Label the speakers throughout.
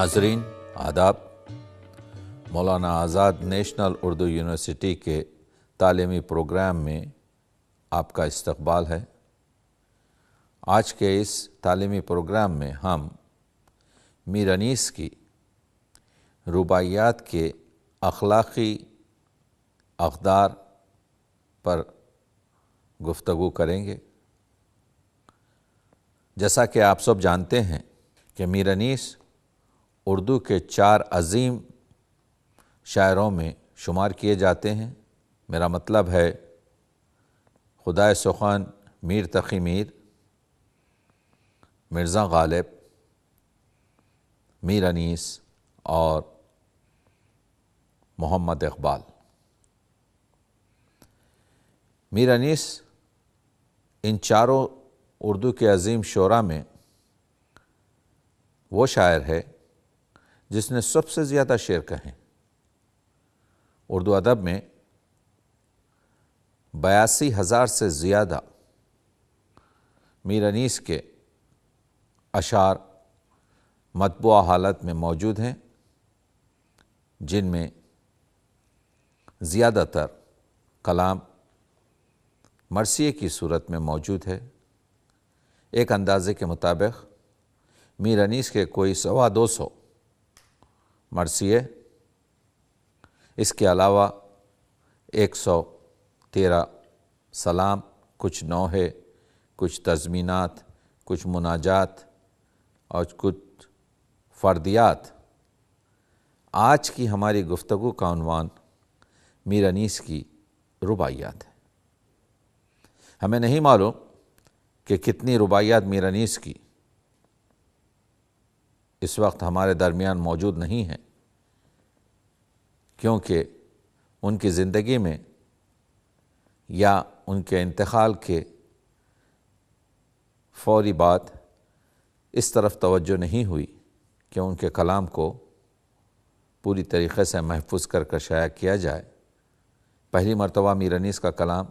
Speaker 1: ناظرین آداب، Maulana Azad national Urdu university کے تعلیمی پروگرام میں آپ کا استقبال ہے۔ آج کے اس تعلیمی پروگرام میں ہم میر انیس کی رباعیات کے اخلاقی اقدار پر گفتگو کریں گے۔ جیسا کہ آپ سب جانتے ہیں کہ میر انیس اردو کے 4 عظیم شاعروں میں شمار کیے جاتے ہیں۔ میرا مطلب ہے خدائے سخن میر تقی میر، مرزا غالب، میر انیس اور محمد اقبال۔ میر انیس ان چاروں اردو کے عظیم شعراء میں وہ شاعر ہے جس نے سب سے زیادہ شعر کہیں۔ اردو ادب میں 82,000 سے زیادہ میر انیس کے اشعار مطبوعہ حالت میں موجود ہیں، جن میں زیادہ تر کلام مرثیے کی صورت میں موجود ہے۔ ایک اندازے کے مطابق میر انیس کے کوئی 250 مرثیے، اس کے علاوہ 113 سلام، کچھ نوحے، کچھ تزمینات، کچھ مناجات اور کچھ فردیات۔ آج کی ہماری گفتگو کا عنوان میر انیس کی رباعیات ہے۔ ہمیں نہیں معلوم کہ کتنی رباعیات میر انیس کی اس وقت ہمارے درمیان موجود نہیں ہیں، کیونکہ ان کی زندگی میں یا ان کے انتقال کے فوری بعد اس طرف توجہ نہیں ہوئی کہ ان کے کلام کو پوری طریقے سے محفوظ کر شائع کیا جائے۔ پہلی مرتبہ میر انیس کا کلام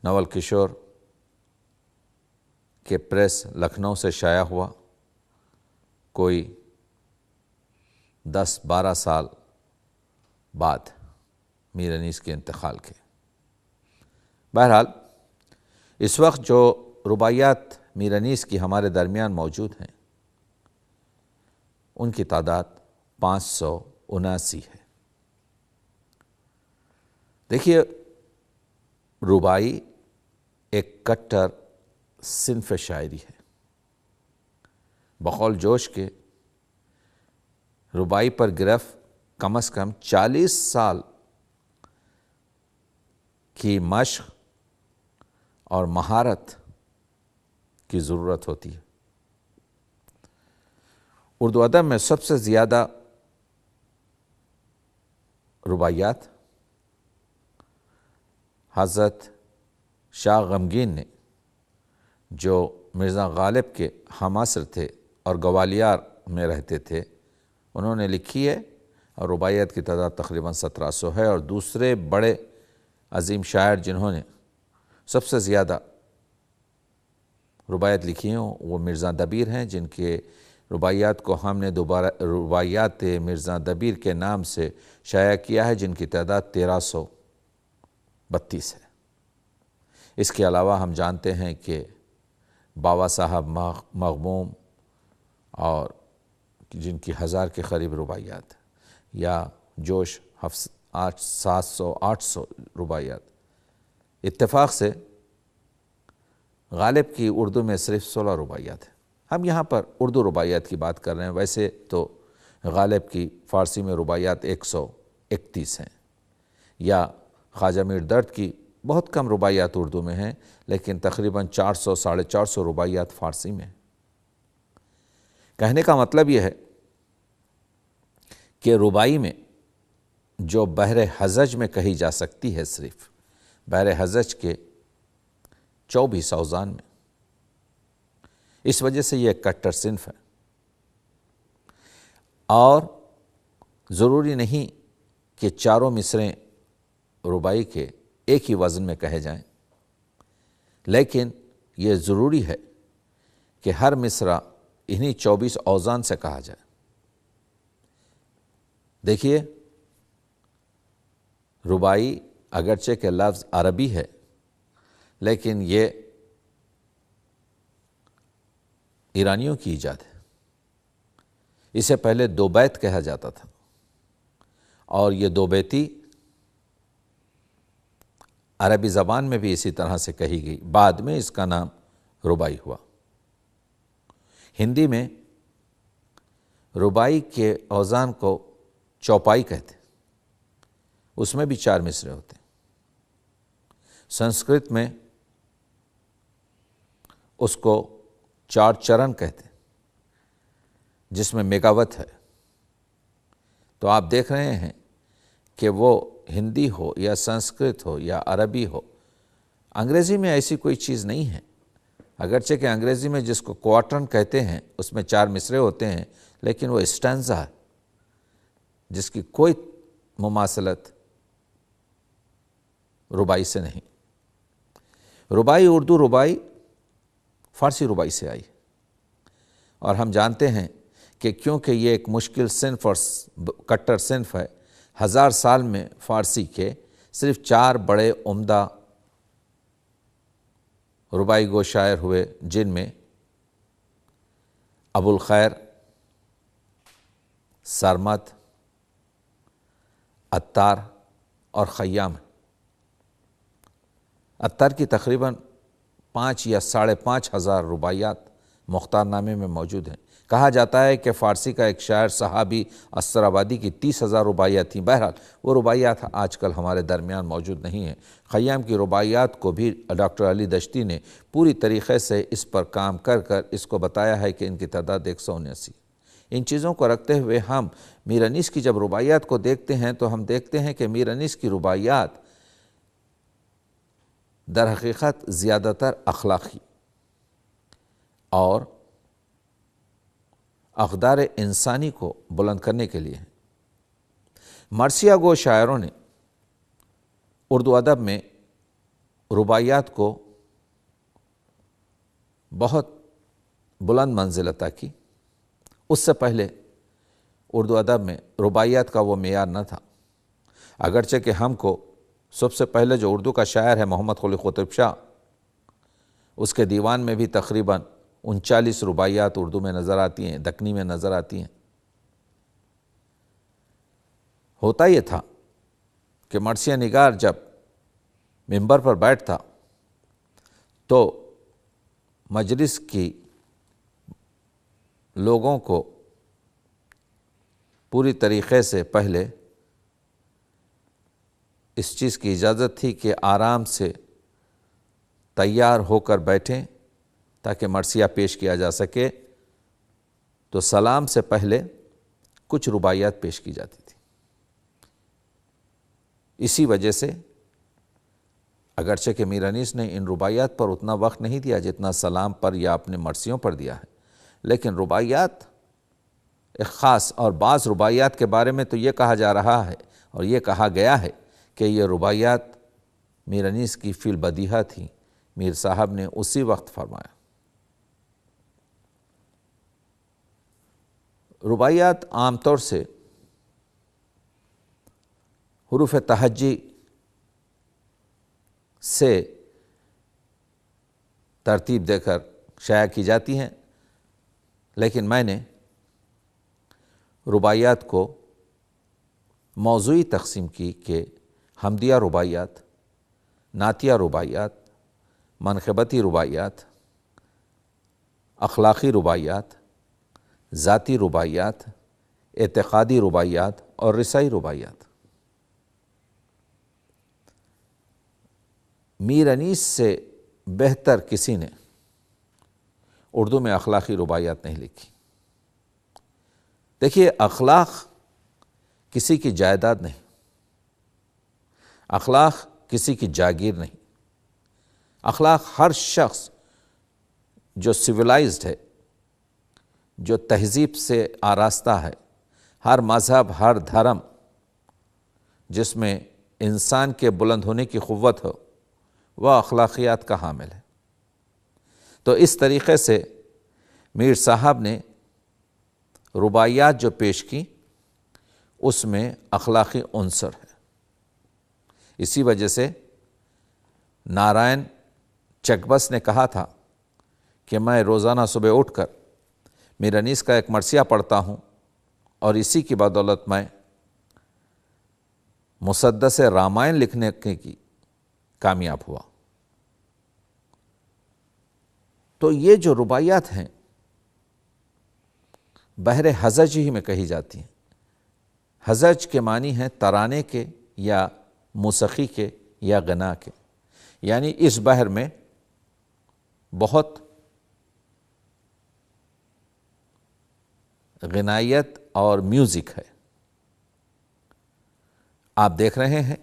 Speaker 1: نول کشور کے پریس لکھنؤ سے شائع ہوا، کوئی 10-12 سال بعد میر انیس کے انتقال کے۔ بہرحال اس وقت جو رباعیات میر انیس کی ہمارے درمیان موجود ہیں، ان کی تعداد 579 ہے۔ دیکھیے، رباعی ایک کٹر صنف شاعری ہے۔ بقول جوش کے رباعی پر گرفت کم از کم 40 سال کی مشق اور مہارت کی ضرورت ہوتی ہے۔ اردو ادب میں سب سے زیادہ رباعیات حضرت شاہ غمگین نے، جو مرزا غالب کے ہمعصر تھے اور گوالیار میں رہتے تھے، انہوں نے لکھی ہے، اور رباعیات کی تعداد تقریباً 1700 ہے۔ اور دوسرے بڑے عظیم شاعر جنہوں نے سب سے زیادہ رباعیات لکھی ہیں وہ مرزا دبیر ہیں، جن کے رباعیات کو ہم نے دوبارہ رباعیات مرزا دبیر کے نام سے شائع کیا ہے، جن کی تعداد 1332 ہے۔ اس کے علاوہ ہم جانتے ہیں کہ باوا صاحب مغموم، اور جن کی 1000 کے قریب رباعیات، یا جوش 700-800 رباعیات۔ اتفاق سے غالب کی اردو میں صرف 16 رباعیات ہیں۔ ہم یہاں پر اردو رباعیات کی بات کر رہے ہیں، ویسے تو غالب کی فارسی میں رباعیات 131 ہیں، یا خواجہ میر درد کی بہت کم رباعیات اردو میں ہیں، لیکن تقریباً 400-450 رباعیات فارسی میں ہیں۔ کہنے کا مطلب یہ ہے کہ رباعی میں جو بحر حزج میں کہی جا سکتی ہے، صرف بحر حزج کے 24 اوزان میں، اس وجہ سے یہ ایک کٹر صنف ہے۔ اور ضروری نہیں کہ چاروں مصریں رباعی کے ایک ہی وزن میں کہے جائیں، لیکن یہ ضروری ہے کہ ہر مصرع انہی 24 اوزان سے کہا جائے۔ دیکھیے، ربائی اگرچہ کہ لفظ عربی ہے، لیکن یہ ایرانیوں کی ایجاد ہے۔ اسے پہلے دو بیت کہا جاتا تھا، اور یہ دو بیتی عربی زبان میں بھی اسی طرح سے کہی گئی، بعد میں اس کا نام ربائی ہوا۔ ہندی میں ربائی کے اوزان کو چوپائی کہتے ہیں، اس میں بھی 4 مصرے ہوتے ہیں۔ سنسکرت میں اس کو 4 چرن کہتے ہیں، جس میں میگاوت ہے۔ تو آپ دیکھ رہے ہیں کہ وہ ہندی ہو یا سنسکرت ہو یا عربی ہو، انگریزی میں ایسی کوئی چیز نہیں ہے۔ اگرچہ کہ انگریزی میں جس کو کوارٹرن کہتے ہیں اس میں 4 مصرے ہوتے ہیں، لیکن وہ اسٹینزا ہے جس کی کوئی مماثلت ربائی سے نہیں۔ ربائی، اردو ربائی فارسی ربائی سے آئی، اور ہم جانتے ہیں کہ کیونکہ یہ ایک مشکل صنف اور کٹر صنف ہے، 1000 سال میں فارسی کے صرف 4 بڑے عمدہ ربائی گو شاعر ہوئے، جن میں ابو الخیر، سرمد، عطار اور خیام۔ عطار کی تقریباً 5 یا 5.5 ہزار رباعیات مختار نامے میں موجود ہیں۔ کہا جاتا ہے کہ فارسی کا ایک شاعر صحابی استرابادی کی 30,000 رباعیات تھیں۔ بہرحال وہ رباعیات آج کل ہمارے درمیان موجود نہیں ہیں۔ خیام کی رباعیات کو بھی ڈاکٹر علی دشتی نے پوری طریقے سے اس پر کام کر اس کو بتایا ہے کہ ان کی تعداد 179۔ ان چیزوں کو رکھتے ہوئے ہم میر انیس کی جب رباعیات کو دیکھتے ہیں تو ہم دیکھتے ہیں کہ میر انیس کی رباعیات در حقیقت زیادہ تر اخلاقی اور اقدار انسانی کو بلند کرنے کے لیے ہیں۔ مرثیہ گو شاعروں نے اردو ادب میں رباعیات کو بہت بلند منزل عطا کی۔ اس سے پہلے اردو ادب میں رباعیات کا وہ معیار نہ تھا، اگرچہ کہ ہم کو سب سے پہلے جو اردو کا شاعر ہے محمد قلی قطب شاہ، اس کے دیوان میں بھی تقریباً 39 رباعیات اردو میں نظر آتی ہیں، دکنی میں نظر آتی ہیں۔ ہوتا یہ تھا کہ مرثیہ نگار جب منبر پر بیٹھتا تو مجلس کی لوگوں کو پوری طریقے سے پہلے اس چیز کی اجازت تھی کہ آرام سے تیار ہو کر بیٹھیں تاکہ مرثیہ پیش کیا جا سکے۔ تو سلام سے پہلے کچھ رباعیات پیش کی جاتی تھی۔ اسی وجہ سے اگرچہ کہ میر انیس نے ان رباعیات پر اتنا وقت نہیں دیا جتنا سلام پر یا اپنے مرثیوں پر دیا ہے، لیکن رباعیات ایک خاص، اور بعض رباعیات کے بارے میں تو یہ کہا جا رہا ہے اور یہ کہا گیا ہے کہ یہ رباعیات میر انیس کی فی البدیہہ تھیں، میر صاحب نے اسی وقت فرمایا۔ رباعیات عام طور سے حروف تہجی سے ترتیب دے کر شائع کی جاتی ہیں، لیکن میں نے رباعیات کو موضوعی تقسیم کی کہ حمدیہ رباعیات، نعتیہ رباعیات، منقبتی رباعیات، اخلاقی رباعیات، ذاتی رباعیات، اعتقادی رباعیات اور رسائی رباعیات۔ میر انیس سے بہتر کسی نے اردو میں اخلاقی رباعیات نہیں لکھی۔ دیکھیے، اخلاق کسی کی جائیداد نہیں، اخلاق کسی کی جاگیر نہیں۔ اخلاق ہر شخص جو سویلائزڈ ہے، جو تہذیب سے آراستہ ہے، ہر مذہب، ہر دھرم جس میں انسان کے بلند ہونے کی قوت ہو، وہ اخلاقیات کا حامل ہے۔ تو اس طریقے سے میر صاحب نے رباعیات جو پیش کی اس میں اخلاقی عنصر ہے. اسی وجہ سے نارائن چکبس نے کہا تھا کہ میں روزانہ صبح اٹھ کر میر انیس کا ایک مرثیہ پڑھتا ہوں اور اسی کی بدولت میں مسدس رامائن لکھنے کی کامیاب ہوا. تو یہ جو رباعیات ہیں بحر ہزج ہی میں کہی جاتی ہیں. ہزج کے معنی ہیں ترانے کے یا موسیقی کے یا غنا کے، یعنی اس بحر میں بہت غنائیت اور میوزک ہے. آپ دیکھ رہے ہیں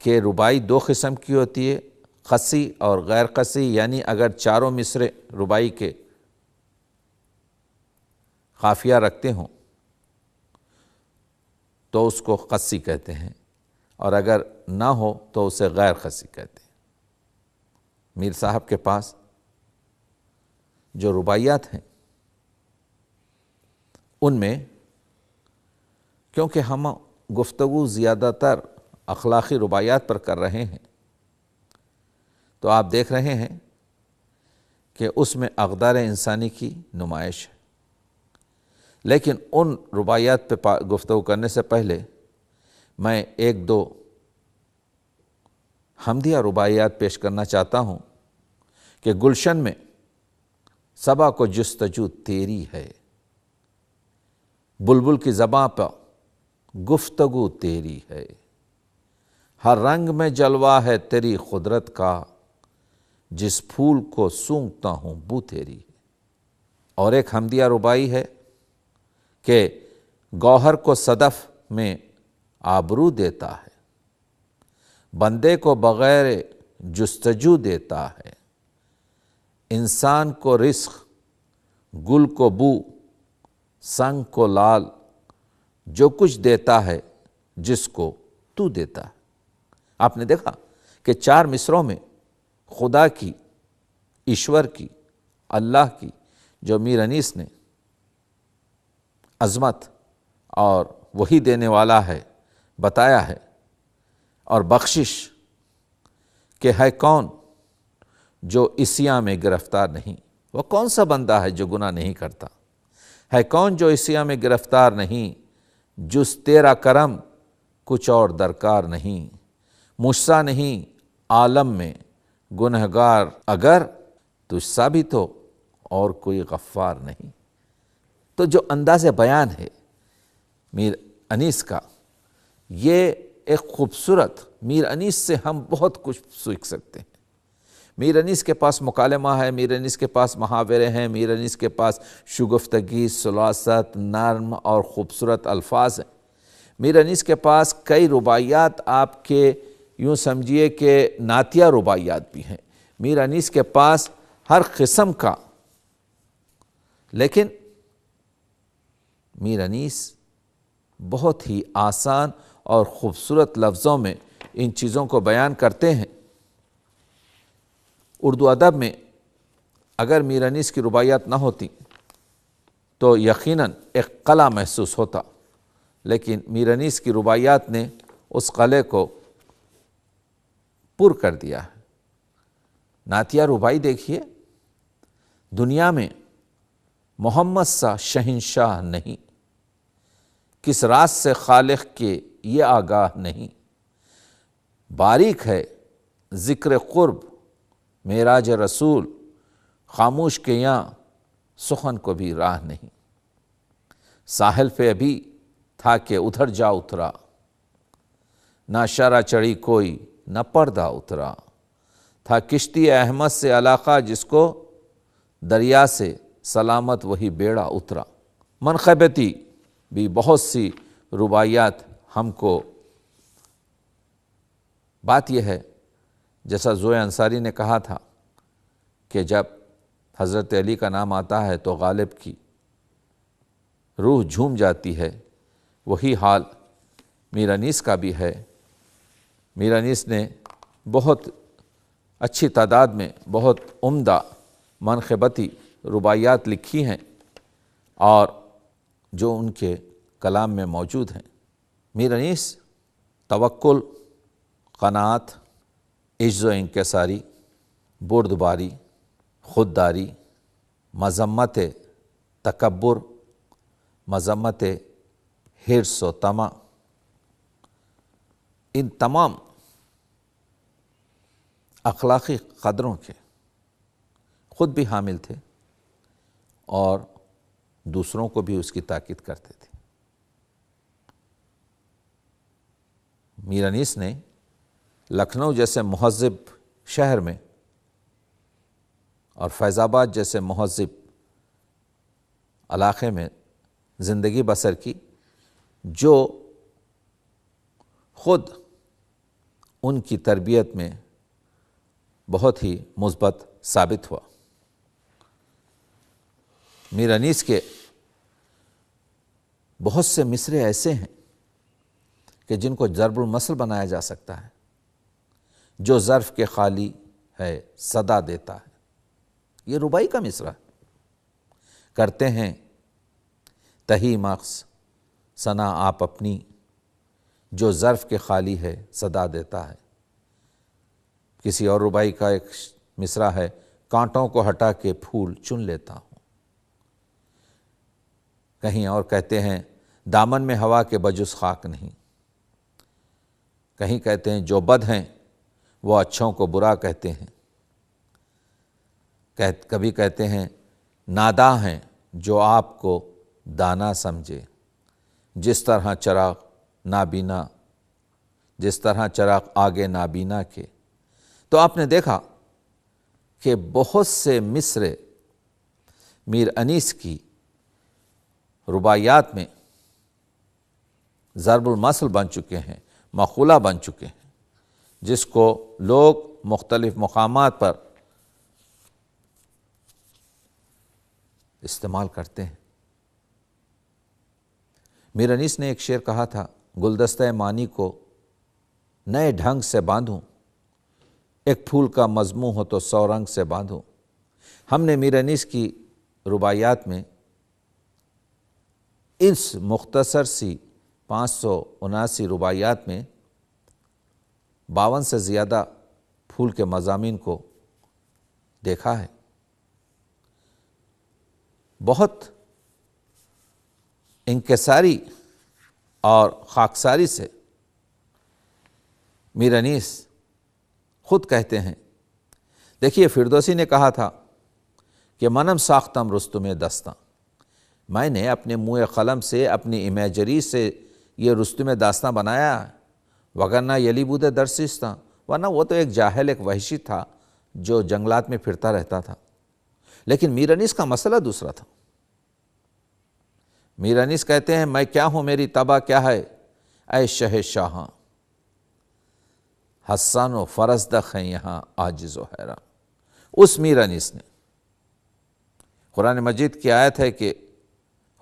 Speaker 1: کہ رباعی دو قسم کی ہوتی ہے، قصی اور غیر قصی، یعنی اگر چاروں مصرے رباعی کے قافیہ رکھتے ہوں تو اس کو قصی کہتے ہیں، اور اگر نہ ہو تو اسے غیر قصی کہتے ہیں. میر صاحب کے پاس جو رباعیات ہیں ان میں، کیونکہ ہم گفتگو زیادہ تر اخلاقی رباعیات پر کر رہے ہیں، تو آپ دیکھ رہے ہیں کہ اس میں اقدار انسانی کی نمائش ہے. لیکن ان رباعیات پہ گفتگو کرنے سے پہلے میں ایک دو حمدیہ رباعیات پیش کرنا چاہتا ہوں کہ گلشن میں صبا کو جستجو تیری ہے، بلبل کی زباں پر گفتگو تیری ہے، ہر رنگ میں جلوہ ہے تیری قدرت کا، جس پھول کو سونگھتا ہوں بو تیری ہے. اور ایک حمدیہ رباعی ہے کہ گوہر کو صدف میں آبرو دیتا ہے، بندے کو بغیر جستجو دیتا ہے، انسان کو رزق، گل کو بو، سنگ کو لال، جو کچھ دیتا ہے جس کو تو دیتا ہے. آپ نے دیکھا کہ چار مصروں میں خدا کی، ایشور کی، اللہ کی جو میر انیس نے عظمت اور وہی دینے والا ہے بتایا ہے، اور بخشش کہ ہے کون جو عصیاں میں گرفتار نہیں. وہ کون سا بندہ ہے جو گناہ نہیں کرتا؟ ہے کون جو عصیاں میں گرفتار نہیں؟ جز تیرا کرم کچھ اور درکار نہیں، مجھ سا نہیں عالم میں گنہگار، اگر تجھ سا بھی تو اور کوئی غفار نہیں. تو جو انداز بیان ہے میر انیس کا، یہ ایک خوبصورت، میر انیس سے ہم بہت کچھ سیکھ سکتے ہیں. میر انیس کے پاس مکالمہ ہے، میر انیس کے پاس محاورے ہیں، میر انیس کے پاس شگفتگی، سلاست، نرم اور خوبصورت الفاظ ہیں. میر انیس کے پاس کئی رباعیات، آپ کے یوں سمجھیے کہ نعتیہ رباعیات بھی ہیں. میر انیس کے پاس ہر قسم کا، لیکن میر انیس بہت ہی آسان اور خوبصورت لفظوں میں ان چیزوں کو بیان کرتے ہیں. اردو ادب میں اگر میر انیس کی رباعیات نہ ہوتی تو یقیناً ایک قلع محسوس ہوتا، لیکن میر انیس کی رباعیات نے اس قلعے کو پر کر دیا ہے. نعتیہ رباعی دیکھیے، دنیا میں محمد سا شہنشاہ نہیں، کس راز سے خالق کے یہ آگاہ نہیں، باریک ہے ذکر قرب معراج رسول، خاموش کے یاں سخن کو بھی راہ نہیں. ساحل پہ ابھی تھا کہ ادھر جا اترا، نہ شرح چڑھی کوئی نہ پردہ اترا، تھا کشتی احمد سے علاقہ جس کو دریا سے سلامت وہی بیڑا اترا. منقبتی بھی بہت سی رباعیات ہم کو، بات یہ ہے جیسا زوئے انصاری نے کہا تھا کہ جب حضرت علی کا نام آتا ہے تو غالب کی روح جھوم جاتی ہے، وہی حال میر انیس کا بھی ہے. میر انیس نے بہت اچھی تعداد میں بہت عمدہ منقبتی رباعیات لکھی ہیں اور جو ان کے کلام میں موجود ہیں۔ میر انیس توکل، قناعت، عجز و انکساری، بردباری، خودداری، مذمت تکبر، مذمت حرص و طمع، ان تمام اخلاقی قدروں کے خود بھی حامل تھے اور دوسروں کو بھی اس کی تاکید کرتے تھے۔ میر انیس نے لکھنؤ جیسے مہذب شہر میں اور فیض آباد جیسے مہذب علاقے میں زندگی بسر کی، جو خود ان کی تربیت میں بہت ہی مثبت ثابت ہوا۔ میر انیس کے بہت سے مصرعے ایسے ہیں کہ جن کو ضرب المثل بنایا جا سکتا ہے۔ جو ظرف کے خالی ہے صدا دیتا ہے، یہ رباعی کا مصرعہ کرتے ہیں تہی مغز ثنا آپ اپنی، جو ظرف کے خالی ہے صدا دیتا ہے۔ کسی اور رباعی کا ایک مصرعہ ہے، کانٹوں کو ہٹا کے پھول چن لیتا ہوں۔ کہیں اور کہتے ہیں دامن میں ہوا کے بجز خاک نہیں۔ کہیں کہتے ہیں جو بد ہیں وہ اچھوں کو برا کہتے ہیں۔ کبھی کہتے ہیں ناداں ہیں جو آپ کو دانا سمجھے، جس طرح چراغ آگے نابینا کے۔ تو آپ نے دیکھا کہ بہت سے مصرعے میر انیس کی رباعیات میں ضرب المثل بن چکے ہیں، مقولہ بن چکے ہیں، جس کو لوگ مختلف مقامات پر استعمال کرتے ہیں۔ میر انیس نے ایک شعر کہا تھا، گلدستہ معنی کو نئے ڈھنگ سے باندھوں، ایک پھول کا مضموں ہو تو 100 رنگ سے باندھوں۔ ہم نے میر انیس کی رباعیات میں اس مختصر سی 579 رباعیات میں 52 سے زیادہ پھول کے مضامین کو دیکھا ہے۔ بہت انکساری اور خاکساری سے میر انیس خود کہتے ہیں، دیکھیے فردوسی نے کہا تھا کہ منم ساختم رستم دستاں، میں نے اپنے منہ قلم سے، اپنی امیجری سے یہ رستم داستاں بنایا، وگرنہ یلی بودے درسیستاں، ورنہ وہ تو ایک جاہل، ایک وحشی تھا جو جنگلات میں پھرتا رہتا تھا۔ لیکن میر انیس کا مسئلہ دوسرا تھا۔ میر انیس کہتے ہیں میں کیا ہوں، میری طبع کیا ہے، اے شہ شاہاں، حسان و فرزدق ہیں یہاں عاجز و حیران۔ اس میر انیس نے، قرآن مجید کی آیت ہے کہ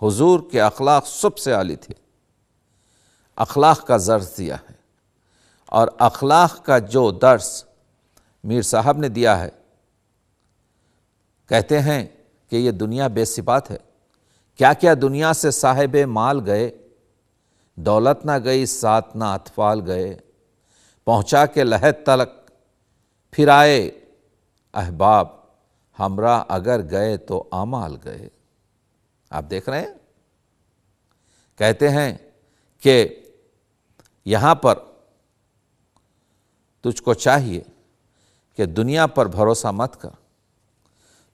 Speaker 1: حضور کے اخلاق سب سے عالی تھے، اخلاق کا درس دیا ہے، اور اخلاق کا جو درس میر صاحب نے دیا ہے، کہتے ہیں کہ یہ دنیا بے ثبات ہے، کیا کیا دنیا سے صاحب مال گئے، دولت نہ گئی ساتھ نہ اطفال گئے، پہنچا کے لحد تلک پھر آئے احباب، ہمراہ اگر گئے تو اعمال گئے۔ آپ دیکھ رہے ہیں، کہتے ہیں کہ یہاں پر تجھ کو چاہیے کہ دنیا پر بھروسہ مت کر،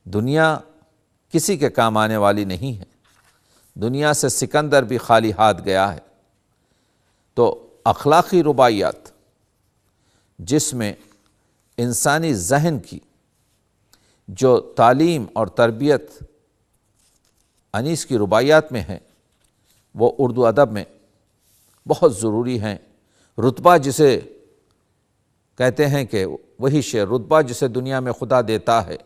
Speaker 1: دنیا کسی کے کام آنے والی نہیں ہے، دنیا سے سکندر بھی خالی ہاتھ گیا ہے۔ تو اخلاقی رباعیات جس میں انسانی ذہن کی جو تعلیم اور تربیت انیس کی رباعیات میں ہے، وہ اردو ادب میں بہت ضروری ہیں۔ رتبہ جسے کہتے ہیں کہ وہی شعر، رتبہ جسے دنیا میں خدا دیتا ہے،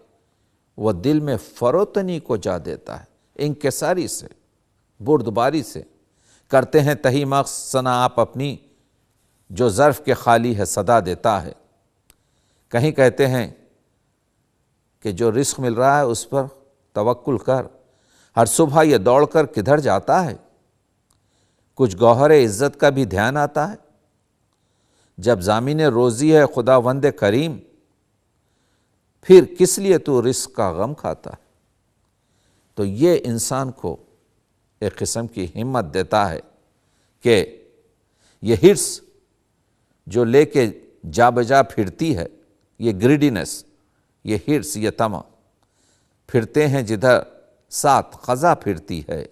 Speaker 1: وہ دل میں فروتنی کو جا دیتا ہے۔ انکساری سے، بردباری سے کرتے ہیں تہی مغز ثنا آپ اپنی، جو ظرف کے خالی ہے صدا دیتا ہے۔ کہیں کہتے ہیں کہ جو رزق مل رہا ہے اس پر توکل کر، ہر صبح یہ دوڑ کر کدھر جاتا ہے، کچھ گوہر عزت کا بھی دھیان آتا ہے، جب ضامن روزی ہے خداوند کریم، پھر کس لیے تو رزق کا غم کھاتا ہے۔ تو یہ انسان کو ایک قسم کی ہمت دیتا ہے کہ یہ ہرس جو لے کے جا بجا پھرتی ہے، یہ گریڈینس، یہ ہرس، یہ طمع، پھرتے ہیں جدھر سات خزاں پھرتی ہے،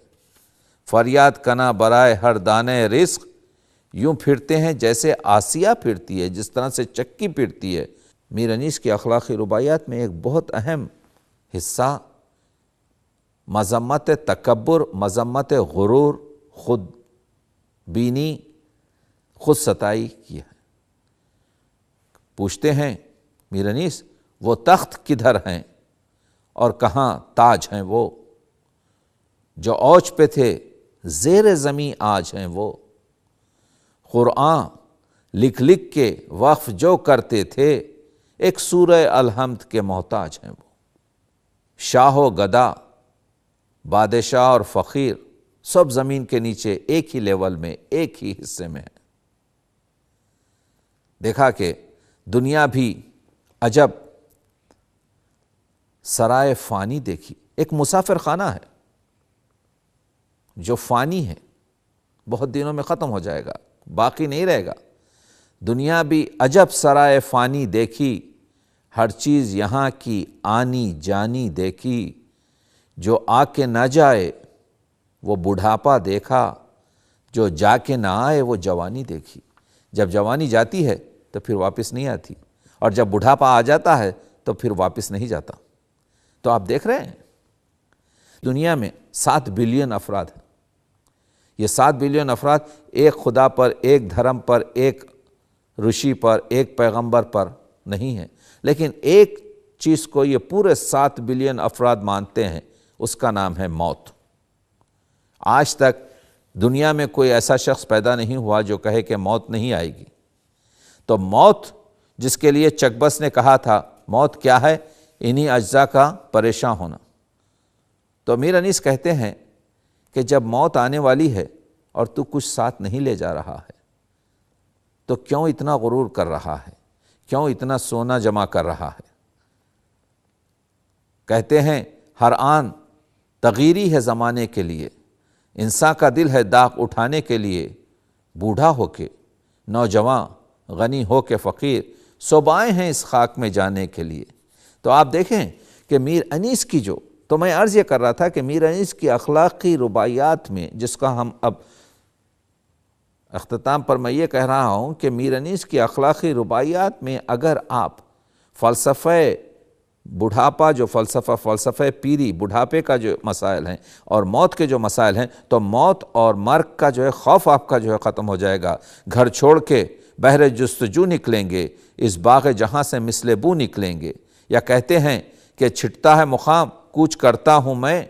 Speaker 1: فریاد کنا برائے ہر دانے رزق، یوں پھرتے ہیں جیسے آسیہ پھرتی ہے، جس طرح سے چکی پھرتی ہے۔ میر انیس کی اخلاقی رباعیات میں ایک بہت اہم حصہ مذمت تکبر، مذمت غرور، خود بینی، خود ستائی کی ہے۔ پوچھتے ہیں میر انیس وہ تخت کدھر ہیں اور کہاں تاج ہیں وہ، جو اوج پہ تھے زیر زمیں آج ہیں وہ، قرآن لکھ لکھ کے وقف جو کرتے تھے، ایک سورہ الحمد کے محتاج ہیں وہ۔ شاہ و گدا، بادشاہ اور فقیر، سب زمین کے نیچے ایک ہی لیول میں، ایک ہی حصے میں ہے۔ دیکھا کہ دنیا بھی عجب سرائے فانی دیکھی، ایک مسافر خانہ ہے جو فانی ہے، بہت دنوں میں ختم ہو جائے گا، باقی نہیں رہے گا۔ دنیا بھی عجب سرائے فانی دیکھی، ہر چیز یہاں کی آنی جانی دیکھی، جو آ کے نہ جائے وہ بڑھاپا دیکھا، جو جا کے نہ آئے وہ جوانی دیکھی۔ جب جوانی جاتی ہے تو پھر واپس نہیں آتی، اور جب بڑھاپا آ جاتا ہے تو پھر واپس نہیں جاتا۔ تو آپ دیکھ رہے ہیں دنیا میں 7 بلین افراد ہیں۔ یہ 7 بلین افراد ایک خدا پر، ایک دھرم پر، ایک رشی پر، ایک پیغمبر پر نہیں ہیں، لیکن ایک چیز کو یہ پورے 7 بلین افراد مانتے ہیں، اس کا نام ہے موت۔ آج تک دنیا میں کوئی ایسا شخص پیدا نہیں ہوا جو کہے کہ موت نہیں آئے گی۔ تو موت جس کے لیے چکبس نے کہا تھا موت کیا ہے، انہی اجزاء کا پریشان ہونا۔ تو میر انیس کہتے ہیں کہ جب موت آنے والی ہے اور تو کچھ ساتھ نہیں لے جا رہا ہے تو کیوں اتنا غرور کر رہا ہے، کیوں اتنا سونا جمع کر رہا ہے۔ کہتے ہیں ہر آن تغییری ہے زمانے کے لیے، انسان کا دل ہے داغ اٹھانے کے لیے، بوڑھا ہو کے نوجوان، غنی ہو کے فقیر، سب آئے ہیں اس خاک میں جانے کے لیے۔ تو آپ دیکھیں کہ میر انیس کی تو میں عرض یہ کر رہا تھا کہ میر انیس کی اخلاقی رباعیات میں، جس کا ہم اب اختتام پر میں یہ کہہ رہا ہوں کہ میر انیس کی اخلاقی رباعیات میں اگر آپ فلسفہ بڑھاپا، جو فلسفہ پیری، بڑھاپے کا جو مسائل ہیں اور موت کے جو مسائل ہیں، تو موت اور مرگ کا جو ہے خوف آپ کا جو ہے ختم ہو جائے گا۔ گھر چھوڑ کے بہر جستجو نکلیں گے، اس باغ جہاں سے مثل بو نکلیں گے۔ یا کہتے ہیں کہ چھٹتا ہے مقام کوچ کرتا ہوں میں،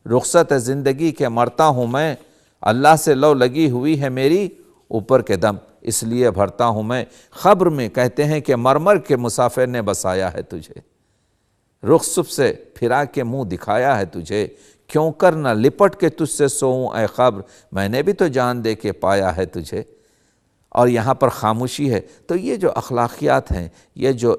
Speaker 1: رخصت زندگی کے مرتا ہوں میں، اللہ سے لو لگی ہوئی ہے میری اوپر کے دم، اس لیے بھرتا ہوں میں۔ خبر میں کہتے ہیں کہ مرمر کے مسافر نے بسایا ہے تجھے، رخ صبح سے پھرا کے منہ دکھایا ہے تجھے، کیوں کر نہ لپٹ کے تجھ سے سوؤں اے خبر، میں نے بھی تو جان دے کے پایا ہے تجھے۔ اور یہاں پر خاموشی ہے۔ تو یہ جو اخلاقیات ہیں، یہ جو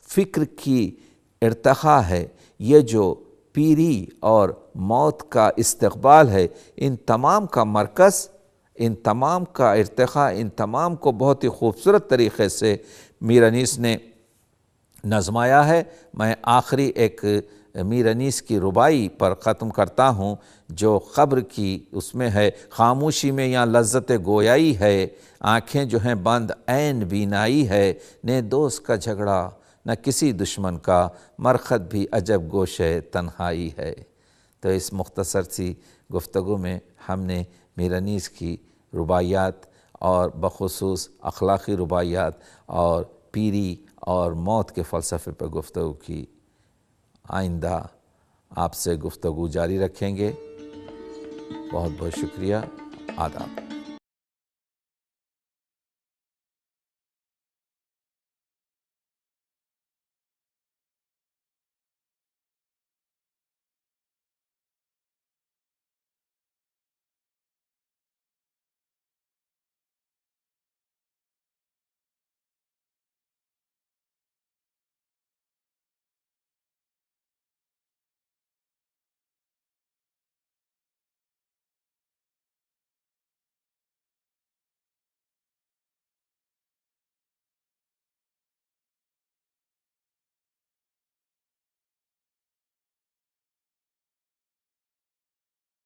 Speaker 1: فکر کی ارتقاء ہے، یہ جو پیری اور موت کا استقبال ہے، ان تمام کا مرکز، ان تمام کا ارتقاء، ان تمام کو بہت ہی خوبصورت طریقے سے میر انیس نے نظمایا ہے۔ میں آخری ایک میر انیس کی ربائی پر ختم کرتا ہوں جو قبر کی، اس میں ہے خاموشی میں یہاں لذت گویائی ہے، آنکھیں جو ہیں بند عین بینائی ہے، نے دوست کا جھگڑا نہ کسی دشمن کا، مرخت بھی عجب گوشے تنہائی ہے۔ تو اس مختصر سی گفتگو میں ہم نے میر انیس کی رباعیات اور بخصوص اخلاقی رباعیات اور پیری اور موت کے فلسفے پر گفتگو کی۔ آئندہ آپ سے گفتگو جاری رکھیں گے۔ بہت بہت شکریہ، آداب۔